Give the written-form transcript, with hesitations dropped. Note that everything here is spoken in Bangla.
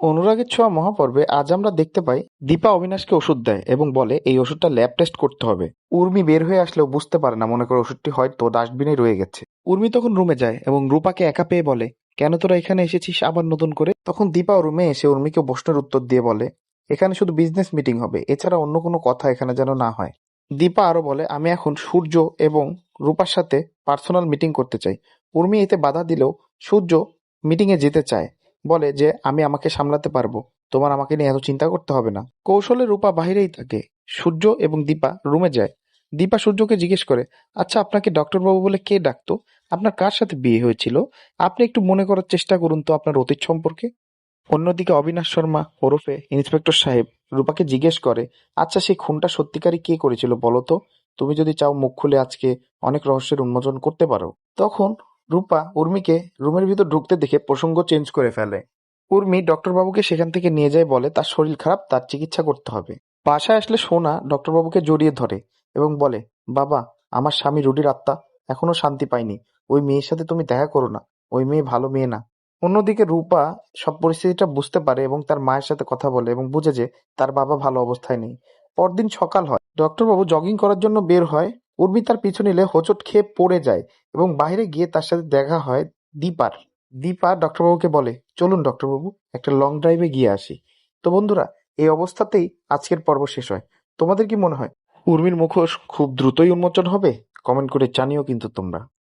অনুরাগের ছোঁয়া মহাপর্বে আজ আমরা দেখতে পাই দীপা অবিনাশকে ওষুধ দেয় এবং বলে এই ওষুধটা ল্যাব টেস্ট করতে হবে। উর্মি বের হয়ে আসলেও বুঝতে পারে না, মনে করে ওষুধটি হয়তো ডাস্টবিনে রয়ে গেছে। উর্মি তখন রুমে যায় এবং রূপাকে একা পেয়ে বলে, কেন তোরা এখানে এসেছিস আবার নতুন করে? তখন দীপা রুমে এসে উর্মিকে প্রশ্নের উত্তর দিয়ে বলে, এখানে শুধু বিজনেস মিটিং হবে, এছাড়া অন্য কোনো কথা এখানে যেন না হয়। দীপা আরো বলে, আমি এখন সূর্য এবং রূপার সাথে পার্সোনাল মিটিং করতে চাই। উর্মি এতে বাধা দিলেও সূর্য মিটিং এ যেতে চায়, বলে যে আমি আমাকে সামলাতে পারবো, তোমার আমাকে নিয়ে এত চিন্তা করতে হবে না। কৌশলে রূপা বাহিরেই থাকে। সূর্য এবং দীপা রুমে যায়। দীপা সূর্যকে জিজ্ঞেস করে, আচ্ছা আপনাকে ডক্টর বাবু বলে কে ডাকতো? আপনার কার সাথে বিয়ে হয়েছিল? আপনি একটু মনে করার চেষ্টা করুন তো আপনার অতীত সম্পর্কে। অন্যদিকে অবিনাশ শর্মা ওরফে ইন্সপেক্টর সাহেব রূপাকে জিজ্ঞেস করে, আচ্ছা সেই খুনটা সত্যিকারই কে করেছিল বলো তো? তুমি যদি চাও মুখ খুলে আজকে অনেক রহস্যের উন্মোচন করতে পারো। তখন রূপা উর্মিকে রুমের ভিতর ঢুকতে দেখে প্রসঙ্গ চেঞ্জ করে ফেলে। উর্মি ডক্টর বাবুকে সেখান থেকে নিয়ে যায়, বলে তার শরীর খারাপ, তার চিকিৎসা করতে হবে। বাসায় আসলে সোনা ডক্টর বাবুকে জড়িয়ে ধরে এবং বলে, বাবা, আমার স্বামী রুডির আত্মা এখনো শান্তি পায়নি। ওই মেয়ের সাথে তুমি দেখা করো না, ওই মেয়ে ভালো মেয়ে না। অন্যদিকে রূপা সব পরিস্থিতিটা বুঝতে পারে এবং তার মায়ের সাথে কথা বলে এবং বুঝে যে তার বাবা ভালো অবস্থায় নেই। পরদিন সকাল হয়, ডক্টর বাবু জগিং করার জন্য বের হয়। উর্মি তার পিছু নিলে হোঁচট খেয়ে পড়ে যায় এবং বাইরে গিয়ে তার সাথে দেখা হয় দীপার। দীপা ডক্টর বাবুকে বলে, চলুন ডক্টর বাবু একটা লং ড্রাইভে গিয়ে আসি। তো বন্ধুরা, এই অবস্থাতেই আজকের পর্ব শেষ হয়। তোমাদের কি মনে হয় উর্মির মুখোশ খুব দ্রুতই উন্মোচন হবে? কমেন্ট করে জানিও কিন্তু তোমরা।